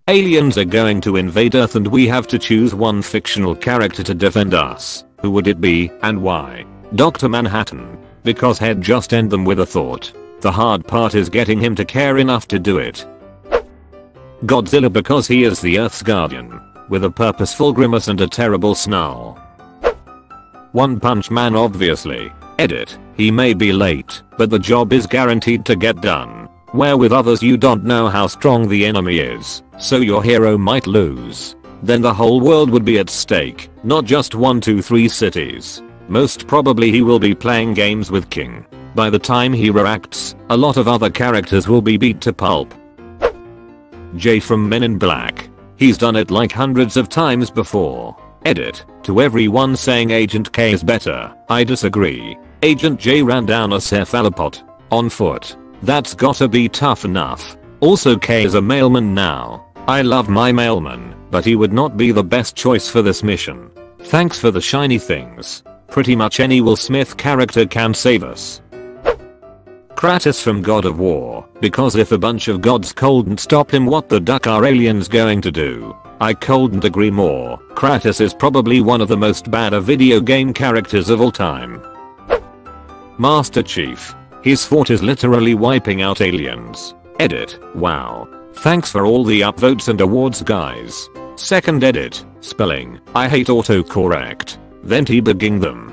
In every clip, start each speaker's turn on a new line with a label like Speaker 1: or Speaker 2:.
Speaker 1: Aliens are going to invade Earth and we have to choose one fictional character to defend us. Who would it be and why? Dr. Manhattan. Because he'd just end them with a thought. The hard part is getting him to care enough to do it. Godzilla because he is the Earth's guardian. With a purposeful grimace and a terrible snarl. One Punch Man obviously. Edit. He may be late, but the job is guaranteed to get done. Where with others you don't know how strong the enemy is, so your hero might lose. Then the whole world would be at stake, not just 1, 2, 3 cities. Most probably he will be playing games with King. By the time he reacts, a lot of other characters will be beat to pulp. Jay from Men in Black. He's done it like hundreds of times before. Edit. To everyone saying Agent K is better, I disagree. Agent J ran down a cephalopod. On foot. That's gotta be tough enough. Also K is a mailman now. I love my mailman, but he would not be the best choice for this mission. Thanks for the shiny things. Pretty much any Will Smith character can save us. Kratos from God of War, because if a bunch of gods couldn't stop him, what the duck are aliens going to do? I couldn't agree more. Kratos is probably one of the most bad video game characters of all time. Master Chief. His fort is literally wiping out aliens. Edit. Wow. Thanks for all the upvotes and awards guys. Second edit. Spelling. I hate autocorrect. Then debugging them.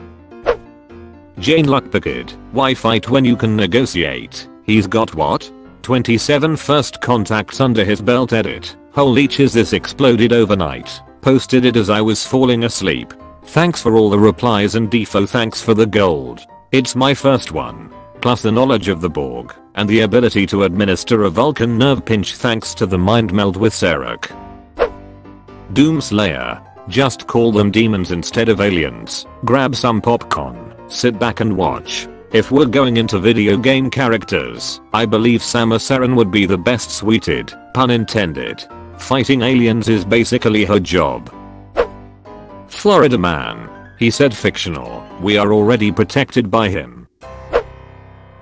Speaker 1: Jane Luckbucket. Why fight when you can negotiate? He's got what? 27 first contacts under his belt. Edit. Holy cheese, this exploded overnight. Posted it as I was falling asleep. Thanks for all the replies and defo thanks for the gold. It's my first one. Plus the knowledge of the Borg, and the ability to administer a Vulcan nerve pinch thanks to the mind meld with Sarek. Doomslayer. Just call them demons instead of aliens. Grab some popcorn, sit back and watch. If we're going into video game characters, I believe Samus Aran would be the best suited, pun intended. Fighting aliens is basically her job. Florida Man. He said fictional, we are already protected by him.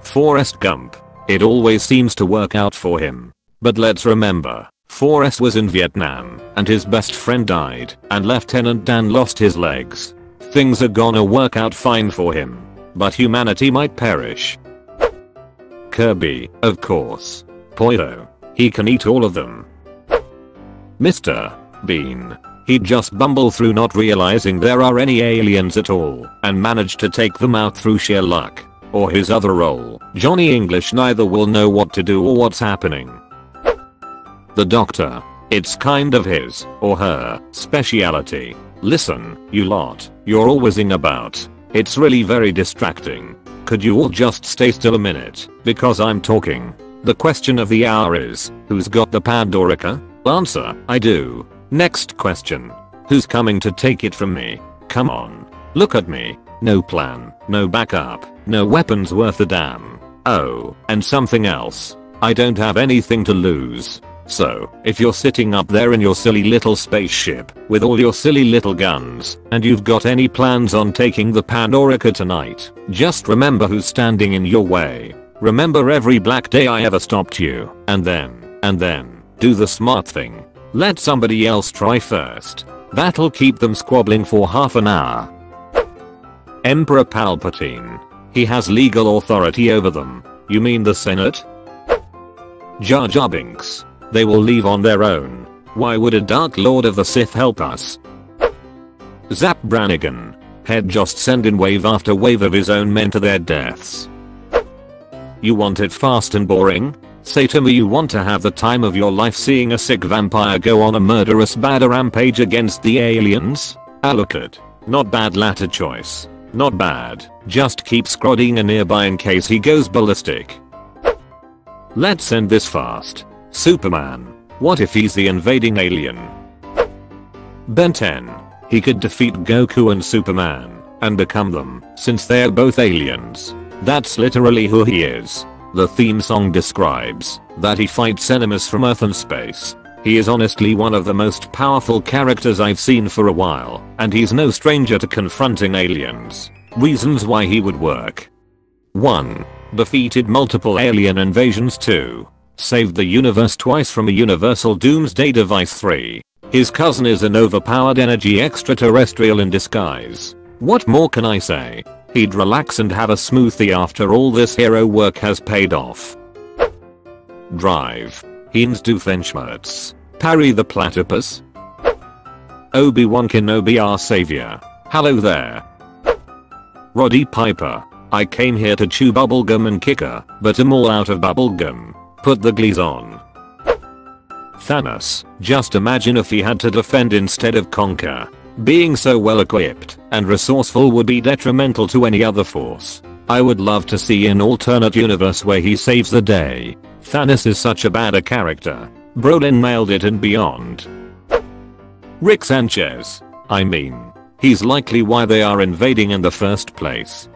Speaker 1: Forrest Gump. It always seems to work out for him. But let's remember, Forrest was in Vietnam, and his best friend died, and Lieutenant Dan lost his legs. Things are gonna work out fine for him. But humanity might perish. Kirby, of course. Poyo. He can eat all of them. Mr. Bean. He'd just bumble through not realizing there are any aliens at all, and manage to take them out through sheer luck. Or his other role, Johnny English neither will know what to do or what's happening. The Doctor. It's kind of his, or her, speciality. Listen, you lot, you're all whizzing about. It's really very distracting. Could you all just stay still a minute, because I'm talking. The question of the hour is, who's got the Pandorica? Answer, I do. Next question. Who's coming to take it from me? Come on. Look at me. No plan, no backup, no weapons worth a damn. Oh, and something else. I don't have anything to lose. So, if you're sitting up there in your silly little spaceship, with all your silly little guns, and you've got any plans on taking the Pandorica tonight, just remember who's standing in your way. Remember every black day I ever stopped you, and then, do the smart thing. Let somebody else try first. That'll keep them squabbling for half an hour. Emperor Palpatine. He has legal authority over them. You mean the Senate? Jar Jar Binks. They will leave on their own. Why would a Dark Lord of the Sith help us? Zap Brannigan. He'd just send in wave after wave of his own men to their deaths. You want it fast and boring? Say to me you want to have the time of your life seeing a sick vampire go on a murderous bad rampage against the aliens? Alucard. Not bad latter choice. Not bad, just keep scrodding nearby in case he goes ballistic. Let's end this fast. Superman. What if he's the invading alien? Ben 10. He could defeat Goku and Superman, and become them, since they're both aliens. That's literally who he is. The theme song describes that he fights enemies from Earth and space. He is honestly one of the most powerful characters I've seen for a while, and he's no stranger to confronting aliens. Reasons why he would work. 1. Defeated multiple alien invasions. 2. saved the universe twice from a universal doomsday device 3. His cousin is an overpowered energy extraterrestrial in disguise. What more can I say? He'd relax and have a smoothie after all this hero work has paid off. Drive. Heinz Doofenshmirtz. Parry the platypus. Obi-Wan Kenobi our savior. Hello there. Roddy Piper. I came here to chew bubblegum and kick her, but I'm all out of bubblegum. Put the glees on. Thanos. Just imagine if he had to defend instead of conquer. Being so well equipped and resourceful would be detrimental to any other force. I would love to see an alternate universe where he saves the day. Thanos is such a bad character. Brolin nailed it and beyond. Rick Sanchez. I mean, he's likely why they are invading in the first place.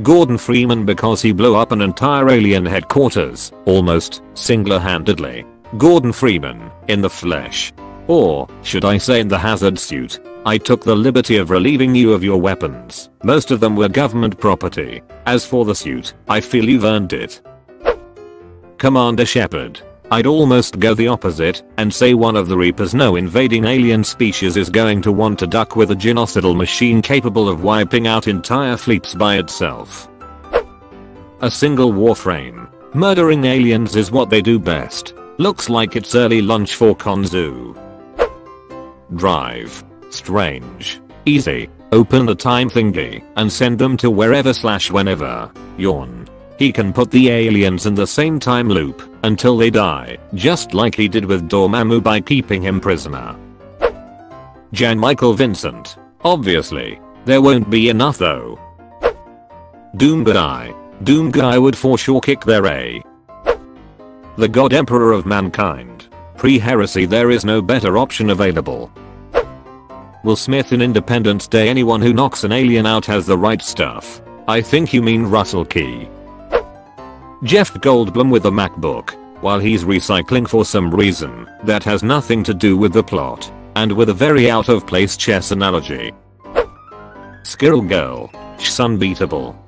Speaker 1: Gordon Freeman because he blew up an entire alien headquarters, almost single-handedly. Gordon Freeman, in the flesh. Or, should I say in the hazard suit. I took the liberty of relieving you of your weapons. Most of them were government property. As for the suit, I feel you've earned it. Commander Shepard. I'd almost go the opposite and say one of the Reapers no invading alien species is going to want to duck with a genocidal machine capable of wiping out entire fleets by itself. A single warframe. Murdering aliens is what they do best. Looks like it's early lunch for Konzu. Drive. Strange. Easy. Open the time thingy and send them to wherever/whenever. Yawn. He can put the aliens in the same time loop until they die, just like he did with Dormammu by keeping him prisoner. Jan Michael Vincent. Obviously. There won't be enough though. Doomguy. Doomguy would for sure kick their A. The God Emperor of Mankind. Pre-heresy there is no better option available. Will Smith in Independence Day anyone who knocks an alien out has the right stuff. I think you mean Russell Key. Jeff Goldblum with a MacBook, while he's recycling for some reason that has nothing to do with the plot, and with a very out of place chess analogy. Squirrel Girl. Unbeatable.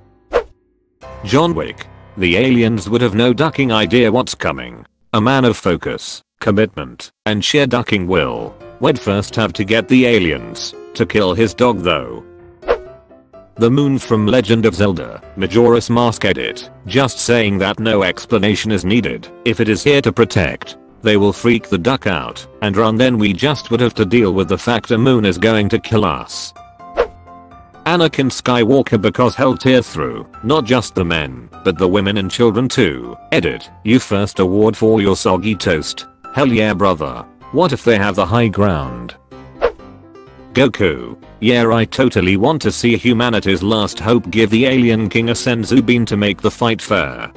Speaker 1: John Wick. The aliens would have no ducking idea what's coming. A man of focus, commitment, and sheer ducking will. Would first have to get the aliens to kill his dog though. The moon from Legend of Zelda, Majora's Mask edit. Just saying that no explanation is needed. If it is here to protect, they will freak the duck out and run, then we just would have to deal with the fact a moon is going to kill us. Anakin Skywalker because hell tear through, not just the men, but the women and children too. Edit. You first award for your soggy toast. Hell yeah brother. What if they have the high ground? Goku. Yeah, I totally want to see humanity's last hope give the alien king a senzu bean to make the fight fair.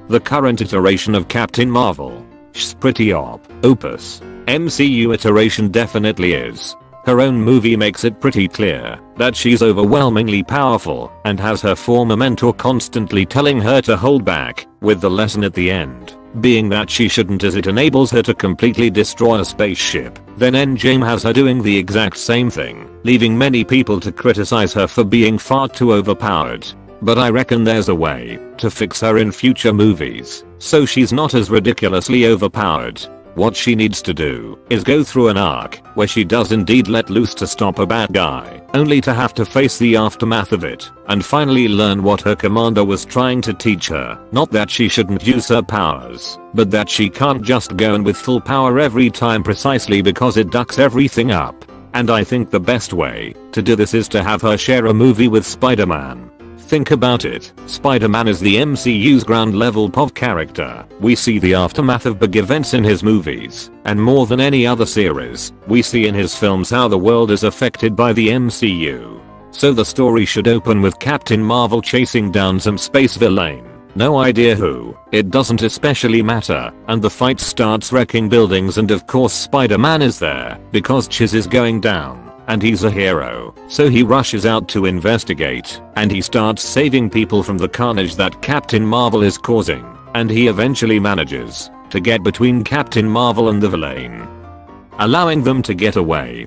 Speaker 1: The current iteration of Captain Marvel. She's pretty opus. MCU iteration definitely is. Her own movie makes it pretty clear that she's overwhelmingly powerful and has her former mentor constantly telling her to hold back, with the lesson at the end being that she shouldn't as it enables her to completely destroy a spaceship. Then Endgame has her doing the exact same thing, leaving many people to criticize her for being far too overpowered. But I reckon there's a way to fix her in future movies, so she's not as ridiculously overpowered. What she needs to do is go through an arc where she does indeed let loose to stop a bad guy, only to have to face the aftermath of it and finally learn what her commander was trying to teach her. Not that she shouldn't use her powers, but that she can't just go in with full power every time precisely because it ducks everything up. And I think the best way to do this is to have her share a movie with Spider-Man. Think about it, Spider-Man is the MCU's ground level POV character. We see the aftermath of big events in his movies, and more than any other series, we see in his films how the world is affected by the MCU. So the story should open with Captain Marvel chasing down some space villain. No idea who, it doesn't especially matter, and the fight starts wrecking buildings and of course Spider-Man is there, because Chiz is going down. And he's a hero, so he rushes out to investigate, and he starts saving people from the carnage that Captain Marvel is causing, and he eventually manages to get between Captain Marvel and the villain, allowing them to get away.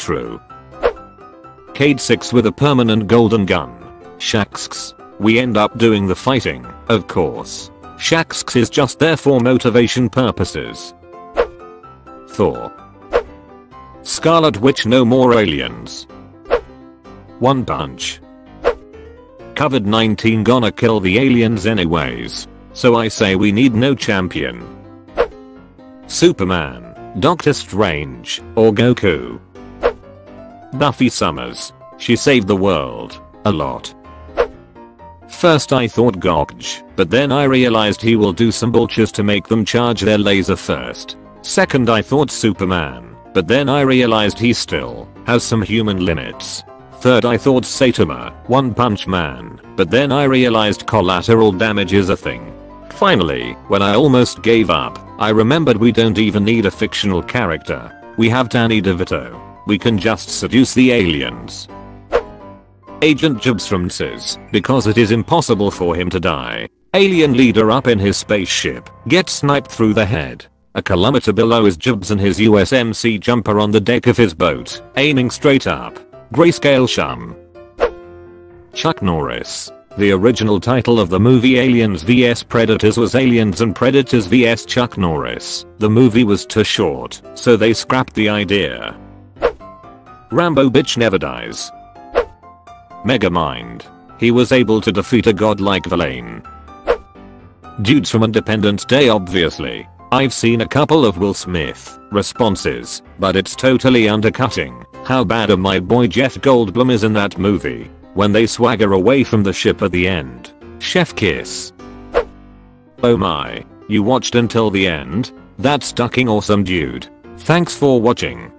Speaker 1: true. Cade 6 with a permanent golden gun. Shaxx. We end up doing the fighting, of course. Shaxx is just there for motivation purposes. Thor. Scarlet Witch, no more aliens. One Punch. COVID-19 gonna kill the aliens anyways. So I say we need no champion. Superman, Doctor Strange, or Goku. Buffy Summers. She saved the world. A lot. First I thought Gogh, but then I realized he will do some bullshit to make them charge their laser first. Second I thought Superman, but then I realized he still has some human limits. Third I thought Saitama, One Punch Man, but then I realized collateral damage is a thing. Finally, when I almost gave up, I remembered we don't even need a fictional character. We have Danny DeVito. We can just seduce the aliens. Agent Jubs from NSYS, because it is impossible for him to die. Alien leader up in his spaceship, gets sniped through the head. A kilometer below is Jubs and his USMC jumper on the deck of his boat, aiming straight up. Grayscale shum. Chuck Norris. The original title of the movie Aliens vs Predators was Aliens and Predators vs Chuck Norris. The movie was too short, so they scrapped the idea. Rambo bitch never dies. Megamind. He was able to defeat a godlike villain. Dudes from Independence Day obviously. I've seen a couple of Will Smith responses, but it's totally undercutting how bad my boy Jeff Goldblum is in that movie. When they swagger away from the ship at the end. Chef kiss. Oh my, you watched until the end? That's fucking awesome dude. Thanks for watching.